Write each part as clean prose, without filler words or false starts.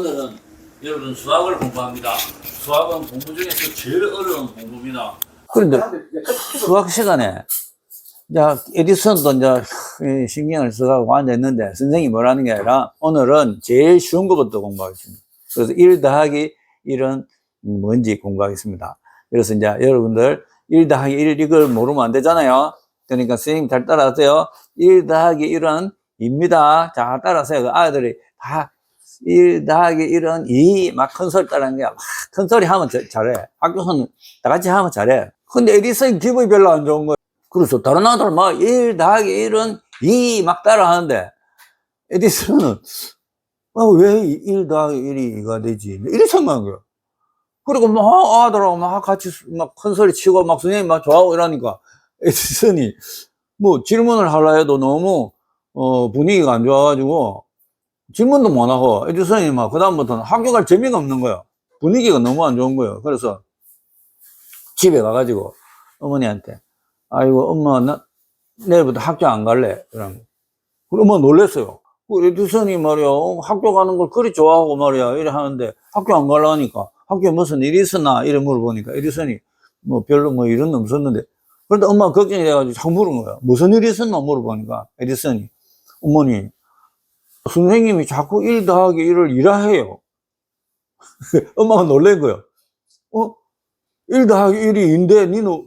오늘은 여러분 수학을 공부합니다. 수학은 공부 중에서 제일 어려운 공부입니다. 그런데 수학 시간에 이제 에디슨도 이제 신경을 써가지고 앉아있는데 선생님이 뭐라는 게 아니라 오늘은 제일 쉬운 것부터 공부하겠습니다. 그래서 1 더하기 1은 뭔지 공부하겠습니다. 그래서 이제 여러분들 1 더하기 1 이걸 모르면 안 되잖아요. 그러니까 선생님 잘 따라하세요. 1 더하기 1은 2입니다. 자, 따라하세요. 그 아이들이 다 1 더하기 1은 2 막 큰 소리 따라하는 게 막 큰 소리 하면 잘해. 학교에서는 다 같이 하면 잘해. 근데 에디슨이 기분이 별로 안 좋은 거예요. 그래서 다른 아들은 막 1 더하기 1은 2 막 따라하는데 에디슨은 왜 1 더하기 1이 2가 되지? 이렇게 생각한 거예요. 그리고 막 아들하고 막 같이 막 큰 소리 치고 막 선생님 막 좋아하고 이러니까 에디슨이 뭐 질문을 하려 해도 너무 분위기가 안 좋아가지고 질문도 못 하고 에디슨이 막 그다음부터는 학교 갈 재미가 없는 거예요. 분위기가 너무 안 좋은 거예요. 그래서 집에 가가지고 어머니한테 아이고 엄마 나 내일부터 학교 안 갈래 이러는 거. 그럼 엄마 놀랬어요. 그 에디슨이 말이야 학교 가는 걸 그리 좋아하고 말이야 이래 하는데 학교 안 가려니까 학교에 무슨 일이 있었나 이래 물어보니까 에디슨이 뭐 별로 뭐 일은 없었는데 그런데 엄마가 걱정이 돼가지고 자꾸 물은 거야. 무슨 일이 있었나 물어보니까 에디슨이 어머니 선생님이 자꾸 1 더하기 1을 2라 해요. 엄마가 놀란 거예요. 1 더하기 1이 2인데 니는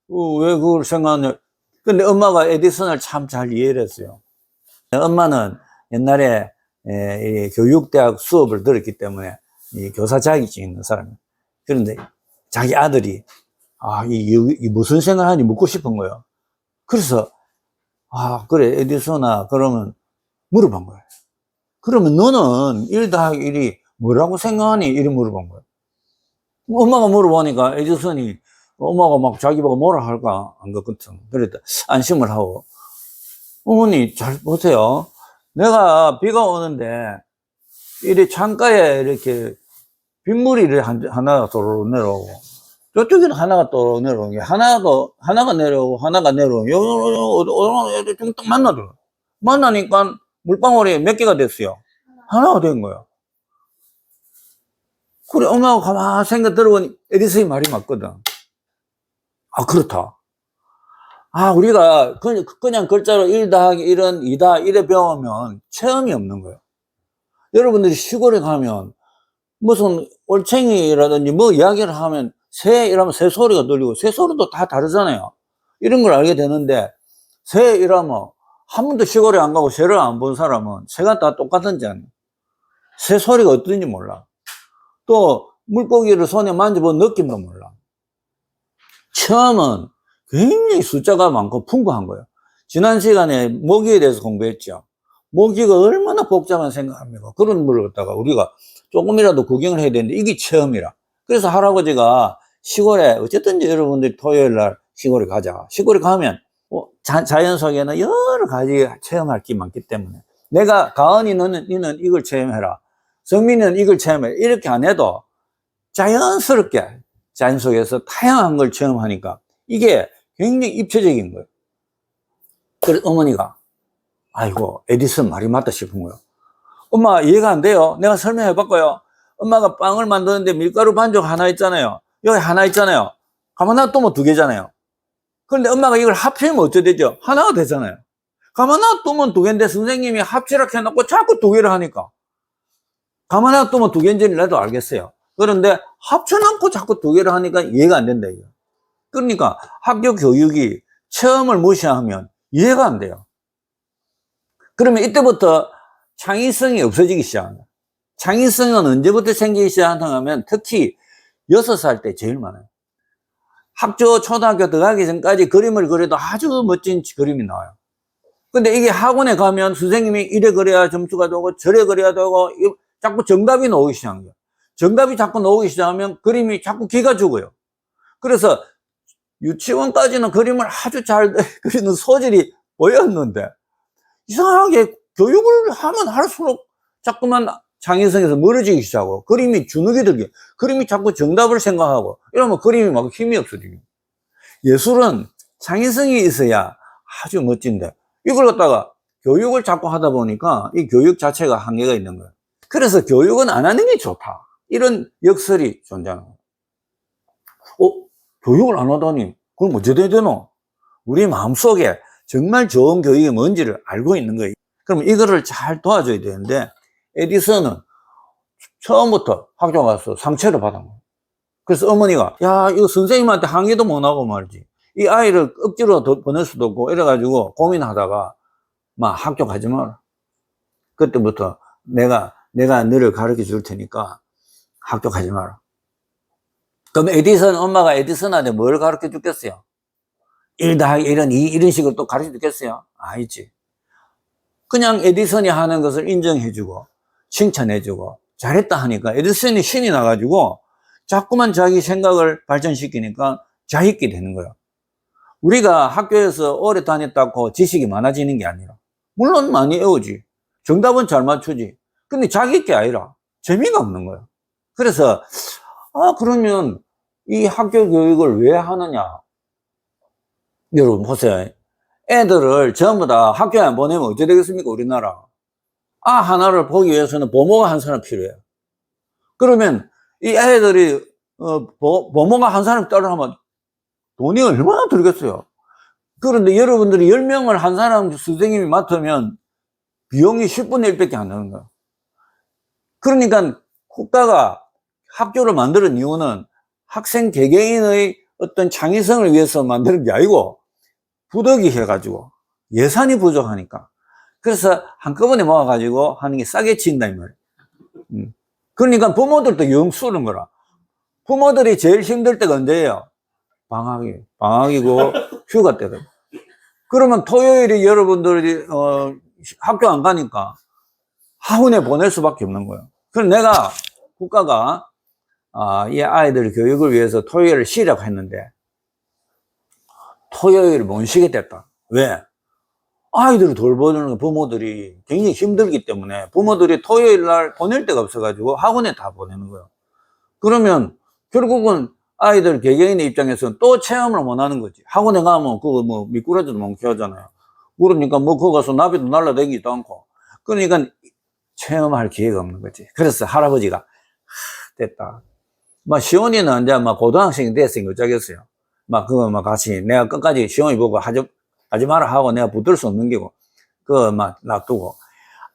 왜 그걸 생각하냐. 근데 엄마가 에디슨을 참 잘 이해를 했어요. 엄마는 옛날에 교육대학 수업을 들었기 때문에 이 교사 자격증 있는 사람이에요. 그런데 자기 아들이 이 무슨 생각을 하는지 묻고 싶은 거예요. 그래서 그래 에디슨아 그러면 물어본 거예요. 그러면 너는 1 더하기 1이 뭐라고 생각하니? 이렇게 물어본 거예요. 엄마가 물어보니까 에디슨이 엄마가 막 자기 보고 뭐라 할까 안 그렇거든. 그랬다 안심을 하고 어머니 잘 보세요. 내가 비가 오는데 이렇게 창가에 이렇게 빗물이 하나가 도로 내려오고 저쪽에는 하나가 또 내려오는 게 하나가 내려오고 하나가 내려오고 요렇게 딱 만나더라고요. 만나니까 물방울이 몇 개가 됐어요. 하나가 된 거예요. 그래 엄마가 가만히 생각 들어보니 에디슨이 말이 맞거든. 그렇다. 우리가 그냥 글자로 1 더하기 1은 2다 이래 배우면 체험이 없는 거예요. 여러분들이 시골에 가면 무슨 올챙이라든지 뭐 이야기를 하면 새 이러면 새 소리가 들리고 새 소리도 다 다르잖아요. 이런 걸 알게 되는데 새 이러면 한 번도 시골에 안 가고 새를 안 본 사람은 새가 다 똑같은지 아니에요. 새 소리가 어떤지 몰라. 또 물고기를 손에 만져본 느낌도 몰라. 처음은 굉장히 숫자가 많고 풍부한 거예요. 지난 시간에 모기에 대해서 공부했죠. 모기가 얼마나 복잡한 생각합니까? 그런 걸 갖다가 우리가 조금이라도 구경을 해야 되는데 이게 체험이라. 그래서 할아버지가 시골에 어쨌든 여러분들이 토요일 날 시골에 가자. 시골에 가면 자연 속에는 여러 가지 체험할 게 많기 때문에 내가 가은이 너는 이걸 체험해라. 성민이는 이걸 체험해라. 이렇게 안 해도 자연스럽게 자연 속에서 다양한 걸 체험하니까 이게 굉장히 입체적인 거예요. 그래서 어머니가 아이고 에디슨 말이 맞다 싶은 거예요. 엄마 이해가 안 돼요. 내가 설명해 볼까요? 엄마가 빵을 만드는데 밀가루 반죽 하나 있잖아요. 여기 하나 있잖아요. 가만 놔두면 2개잖아요. 그런데 엄마가 이걸 합치면 어떻게 되죠? 하나가 되잖아요. 가만 놔두면 2개인데 선생님이 합치라 해놓고 자꾸 2개를 하니까 가만 놔두면 2개인지는 나도 알겠어요. 그런데 합쳐놓고 자꾸 2개를 하니까 이해가 안 된다 이거. 그러니까 학교 교육이 체험을 무시하면 이해가 안 돼요. 그러면 이때부터 창의성이 없어지기 시작합니다. 창의성은 언제부터 생기기 시작하냐 하면 특히 6살 때 제일 많아요. 학교 초등학교 들어가기 전까지 그림을 그려도 아주 멋진 그림이 나와요. 근데 이게 학원에 가면 선생님이 이래 그려야 점수가 되고 저래 그려야 되고 자꾸 정답이 나오기 시작한 거예요. 정답이 자꾸 나오기 시작하면 그림이 자꾸 기가 죽어요. 그래서 유치원까지는 그림을 아주 잘 그리는 소질이 보였는데 이상하게 교육을 하면 할수록 자꾸만 창의성에서 멀어지기 시작하고 그림이 주눅이 들게 그림이 자꾸 정답을 생각하고 이러면 그림이 막 힘이 없어지고 예술은 창의성이 있어야 아주 멋진데 이걸 갖다가 교육을 자꾸 하다 보니까 이 교육 자체가 한계가 있는 거예요. 그래서 교육은 안 하는 게 좋다. 이런 역설이 존재하는 거예요. 교육을 안 하다니, 그럼 어째 돼야 되노? 우리 마음속에 정말 좋은 교육이 뭔지를 알고 있는 거예요. 그럼 이거를 잘 도와줘야 되는데, 에디슨은 처음부터 학교 가서 상처를 받은 거예요. 그래서 어머니가, 야, 이거 선생님한테 항의도 못 하고 말이지. 이 아이를 억지로 보낼 수도 없고, 이래가지고 고민하다가, 막 학교 가지 마라. 그때부터 내가 너를 가르쳐 줄 테니까 학교 가지 마라. 그럼 엄마가 에디슨한테 뭘 가르쳐 주겠어요? 1 더하기 1은 2, 이런 식으로 또 가르쳐 주겠어요? 아니지. 그냥 에디슨이 하는 것을 인정해주고, 칭찬해주고, 잘했다 하니까 에디슨이 신이 나가지고, 자꾸만 자기 생각을 발전시키니까 자익게 되는 거예요. 우리가 학교에서 오래 다녔다고 지식이 많아지는 게 아니라, 물론 많이 외우지. 정답은 잘 맞추지. 근데 자기게 아니라 재미가 없는 거예요. 그래서 그러면 이 학교 교육을 왜 하느냐? 여러분 보세요. 애들을 전부 다 학교에 안 보내면 어떻게 되겠습니까? 우리나라. 하나를 보기 위해서는 부모가 한 사람 필요해요. 그러면 이 애들이 부모가 한 사람 따라하면 돈이 얼마나 들겠어요? 그런데 여러분들이 10명을 한 사람 선생님이 맡으면 비용이 10분의 1밖에 안 나는 거예요. 그러니까 국가가 학교를 만드는 이유는 학생 개개인의 어떤 창의성을 위해서 만드는 게 아니고 부득이 해가지고 예산이 부족하니까. 그래서 한꺼번에 모아가지고 하는 게 싸게 친다 이 말이에요. 그러니까 부모들도 영 쓰는 거라. 부모들이 제일 힘들 때가 언제예요? 방학이고 휴가 때거든. 그러면 토요일에 여러분들이 학교 안 가니까 학원에 보낼 수밖에 없는 거예요. 그럼 내가 국가가 이 아이들 교육을 위해서 토요일을 쉬라고 했는데 토요일을 못 쉬게 됐다. 왜? 아이들을 돌보는 부모들이 굉장히 힘들기 때문에 부모들이 토요일 날 보낼 데가 없어가지고 학원에 다 보내는 거예요. 그러면 결국은 아이들 개개인의 입장에서는 또 체험을 못 하는 거지. 학원에 가면 그거 뭐 미꾸라지도 못 키우잖아요. 그러니까 뭐 거기 가서 나비도 날라다니지도 않고. 그러니까 체험할 기회가 없는 거지. 그래서 할아버지가 됐다. 막 시온이는 이제 막 고등학생이 됐으니까 어쩌겠어요. 막 그거 막 같이 내가 끝까지 시온이 보고 하지 마라 하고 내가 붙들 수 없는 게고 그거 막 놔두고.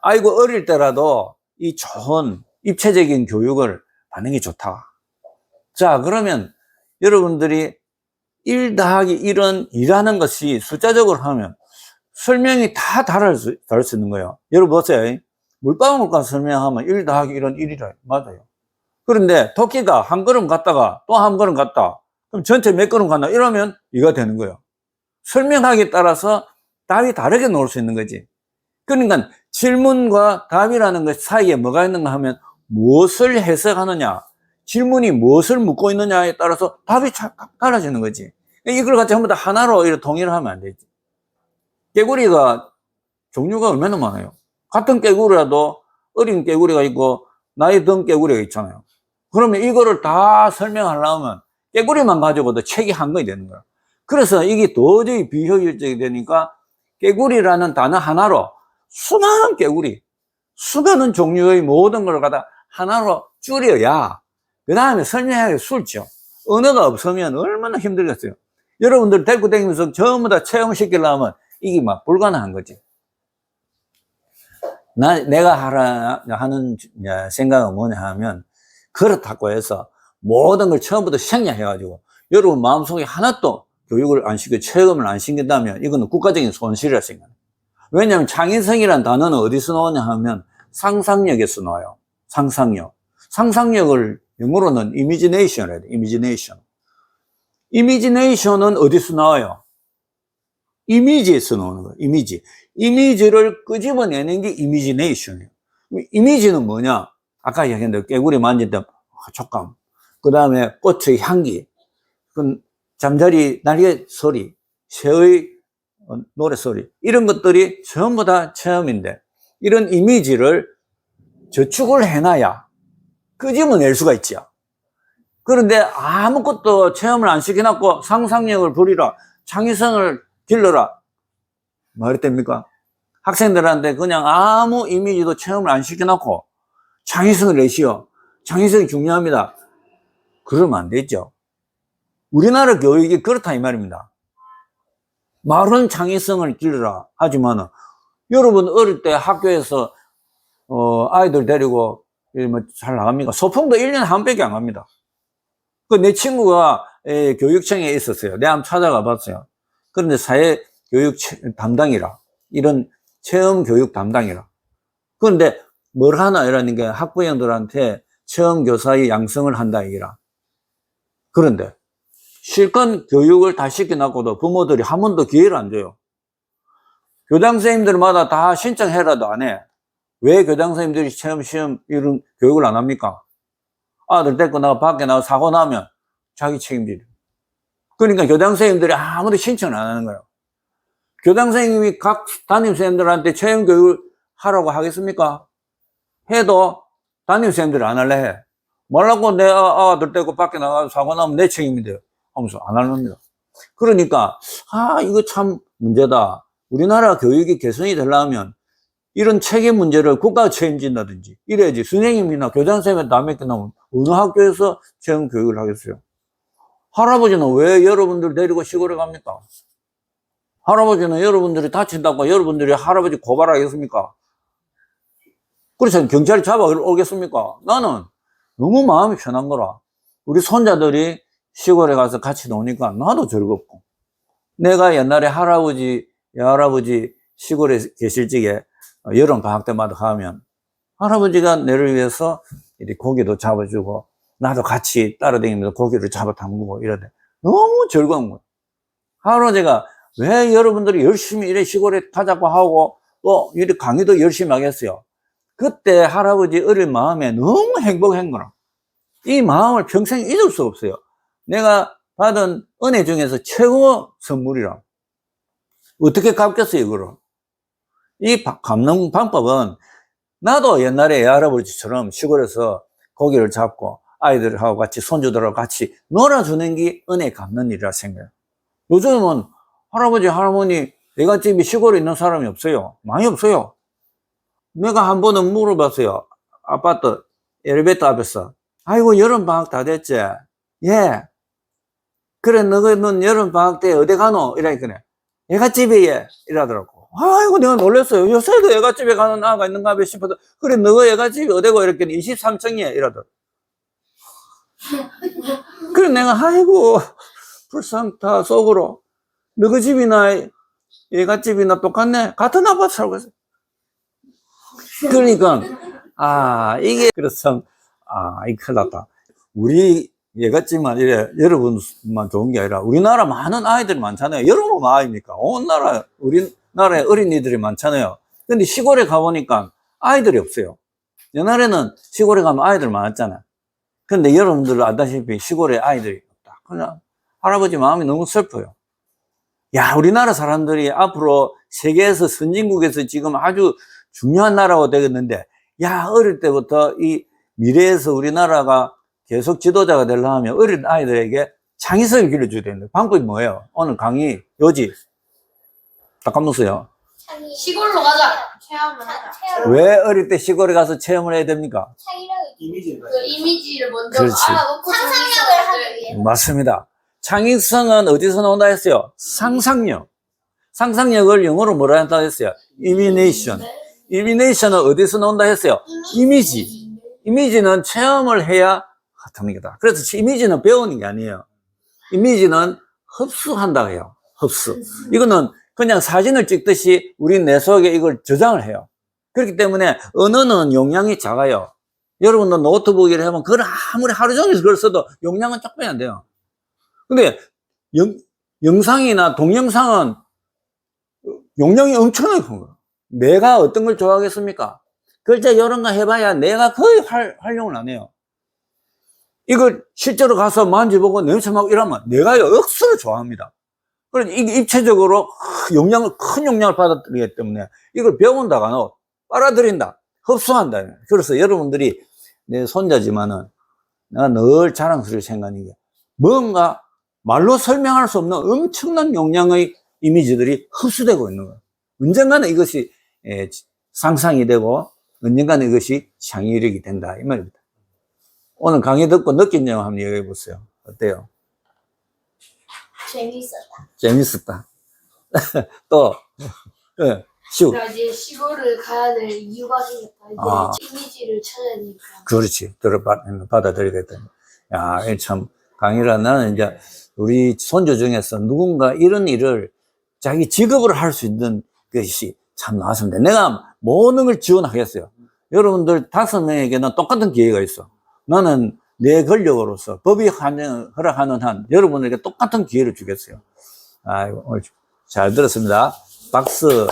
아이고 어릴 때라도 이 좋은 입체적인 교육을 받는 게 좋다. 자, 그러면 여러분들이 1 더하기 1은 2라는 것이 숫자적으로 하면 설명이 다 다를 수 있는 거예요. 여러분 보세요. 물방울 가서 설명하면 1 더하기 1은 1이라. 맞아요. 그런데 토끼가 한 걸음 갔다가 또 한 걸음 갔다. 그럼 전체 몇 걸음 갔나? 이러면 2가 되는 거예요. 설명하기에 따라서 답이 다르게 나올 수 있는 거지. 그러니까 질문과 답이라는 것 사이에 뭐가 있는가 하면 무엇을 해석하느냐, 질문이 무엇을 묻고 있느냐에 따라서 답이 달라지는 거지. 이걸 같이 전부 다 하나로 이렇게 통일을 하면 안 되지. 깨구리가 종류가 얼마나 많아요. 같은 깨구리라도 어린 깨구리가 있고 나이 든 깨구리가 있잖아요. 그러면 이거를 다 설명하려면 깨구리만 가지고도 책이 한 권이 되는 거야. 그래서 이게 도저히 비효율적이 되니까 깨구리라는 단어 하나로 수많은 깨구리, 수많은 종류의 모든 걸 갖다 하나로 줄여야 그 다음에 설명하기 쉽죠. 언어가 없으면 얼마나 힘들겠어요. 여러분들 데리고 다니면서 전부 다 체험시키려면 이게 막 불가능한 거지. 내가 하는 생각은 뭐냐 하면 그렇다고 해서 모든 걸 처음부터 생략해가지고 여러분 마음속에 하나도 교육을 안 시키고 체험을 안 시킨다면 이거는 국가적인 손실이라 생각해요. 왜냐하면 창의성이라는 단어는 어디서 나오냐 하면 상상력에서 나와요. 상상력. 상상력을 영어로는 imagination이라 해요. imagination. imagination은 어디서 나와요? 이미지에서 나오는 거예요. 이미지. 이미지를 끄집어내는 게 imagination이에요. 이미지는 뭐냐? 아까 얘기했는데 깨구리 만질 때 촉감. 그 다음에 꽃의 향기. 잠자리 날개 소리. 새의 노래 소리. 이런 것들이 전부 다 체험인데 이런 이미지를 저축을 해놔야 끄집어낼 수가 있죠. 그런데 아무것도 체험을 안 시켜놨고 상상력을 부리라, 창의성을 길러라. 말이 됩니까? 학생들한테 그냥 아무 이미지도 체험을 안 시켜놓고 창의성을 내시오. 창의성이 중요합니다. 그러면 안 되죠. 우리나라 교육이 그렇다 이 말입니다. 말은 창의성을 길러라 하지만 여러분 어릴 때 학교에서 아이들 데리고 잘 나갑니까? 소풍도 1년에 한 번밖에 안 갑니다. 내 친구가 교육청에 있었어요. 내가 한번 찾아가 봤어요. 그런데 사회교육 담당이라, 이런 체험교육 담당이라. 그런데 뭘 하나 이라는 게 학부형들한테 체험교사의 양성을 한다 이기라. 그런데 실컷 교육을 다 시켜놨고도 부모들이 한 번도 기회를 안 줘요. 교장선생님들마다 다 신청해라도 안 해. 왜 교장선생님들이 체험시험 이런 교육을 안 합니까? 아들 데리고 나가 밖에 나가 사고 나면 자기 책임지려. 그러니까 교장선생님들이 아무도 신청을 안 하는 거예요. 교장선생님이 각 담임선생님들한테 체험교육을 하라고 하겠습니까? 해도 담임선생님들이 안 할래 해. 뭐라고 내 아들 데리고 밖에 나가서 사고 나면 내 책임인데요. 하면서 안 합니다. 그러니까 이거 참 문제다. 우리나라 교육이 개선이 되려면 이런 책임 문제를 국가가 책임진다든지 이래야지. 선생님이나 교장선생님한테 남의 게 나오면 어느 학교에서 체험 교육을 하겠어요? 할아버지는 왜 여러분들 데리고 시골에 갑니까? 할아버지는 여러분들이 다친다고 여러분들이 할아버지 고발하겠습니까? 그렇죠. 경찰이 잡아오겠습니까? 나는 너무 마음이 편한 거라. 우리 손자들이 시골에 가서 같이 노니까 나도 즐겁고. 내가 옛날에 할아버지 시골에 계실 적에 여름 방학 때마다 가면 할아버지가 내를 위해서 이렇게 고기도 잡아주고 나도 같이 따라다니면서 고기를 잡아 담그고 이러대. 너무 즐거운 거예요. 할아버지가 왜 여러분들이 열심히 이래 시골에 가자고 하고 또 이렇게 강의도 열심히 하겠어요. 그때 할아버지 어린 마음에 너무 행복한 거라. 이 마음을 평생 잊을 수 없어요. 내가 받은 은혜 중에서 최고 선물이라. 어떻게 갚겠어요, 이거를? 이 갚는 방법은 나도 옛날에 애할아버지처럼 시골에서 고기를 잡고 아이들하고 같이 손주들하고 같이 놀아주는 게 은혜 갚는 일이라 생각해요. 요즘은 할아버지, 할머니, 애갓집이 시골에 있는 사람이 없어요. 많이 없어요. 내가 한 번은 물어봤어요. 아파트 엘리베이터 앞에서. 아이고, 여름방학 다 됐지? 예. 그래, 너는 여름방학 때 어디 가노? 이러니까, 애갓집에 예. 이러더라고. 아이고, 내가 놀랐어요. 요새도 애갓집에 가는 아가 있는가 봐 싶어서. 그래, 너 애갓집이 어디고? 이렇게 23층이야. 이러더라고. 그래, 내가, 아이고, 불쌍타 속으로. 너희 집이나 애갓집이나 똑같네. 같은 아파트 살고 있어. 그러니까, 이게, 그래서, 이 큰일 났다. 우리 애갓집만 이래, 여러분만 좋은 게 아니라, 우리나라 많은 아이들이 많잖아요. 여러분 아이입니까? 온 나라, 우리나라에 어린이들이 많잖아요. 근데 시골에 가보니까 아이들이 없어요. 옛날에는 시골에 가면 아이들 많았잖아요. 근데 여러분들 알다시피 시골에 아이들이 없다. 그냥 할아버지 마음이 너무 슬퍼요. 야, 우리나라 사람들이 앞으로 세계에서 선진국에서 지금 아주 중요한 나라가 되겠는데, 야, 어릴 때부터 이 미래에서 우리나라가 계속 지도자가 되려면 어린 아이들에게 창의성을 길러줘야 되는데, 방법이 뭐예요? 오늘 강의, 요지. 잠깐만요. 시골로 가자. 체험을 하자. 왜 어릴 때 시골에 가서 체험을 해야 됩니까? 그 이미지를 먼저 그렇지. 알아놓고 상상력을 하기 위해. 맞습니다. 창의성은 어디서 나온다 했어요? 상상력. 상상력을 영어로 뭐라 한다 했어요? imagination. imagination은 어디서 나온다 했어요? 이미지. 이미지는 체험을 해야 됩니다. 그래서 이미지는 배우는 게 아니에요. 이미지는 흡수한다고 해요. 흡수. 이거는 그냥 사진을 찍듯이 우리 내 속에 이걸 저장을 해요. 그렇기 때문에 언어는 용량이 작아요. 여러분도 노트북이라 하면 그걸 아무리 하루 종일 그걸 써도 용량은 조금이 안 돼요. 근데 영상이나 동영상은 용량이 엄청나게 큰 거예요. 내가 어떤 걸 좋아하겠습니까? 글자 이런 거 해봐야 내가 거의 활용을 안 해요. 이걸 실제로 가서 만져보고 냄새맡고 이러면 내가 억수로 좋아합니다. 그래서 이게 입체적으로 큰 용량을 받아들이기 때문에 이걸 배운다가 빨아들인다, 흡수한다. 그래서 여러분들이 내 손자지만은 내가 늘 자랑스럽게 생각하는 게 뭔가 말로 설명할 수 없는 엄청난 용량의 이미지들이 흡수되고 있는 거예요. 언젠가는 이것이 상상이 되고 언젠간 이것이 창의력이 된다. 이 말입니다. 오늘 강의 듣고 느낀 점 한번 얘기해 보세요. 어때요? 재밌었다. 재밌었다. 또, 예, 시우. 나 이제 시골을 가야 될 이유가 생겼다. 이제 아. 이미지를 찾아야 되니까. 그렇지. 받아들이겠다. 야, 이참 강의라 나는 이제 우리 손주 중에서 누군가 이런 일을 자기 직업으로 할 수 있는 것이 참 나왔습니다. 내가 모든 걸 지원하겠어요. 여러분들 5명에게는 똑같은 기회가 있어. 나는 내 권력으로서 법이 허락하는 한 여러분에게 똑같은 기회를 주겠어요. 아이고, 오늘 잘 들었습니다. 박수.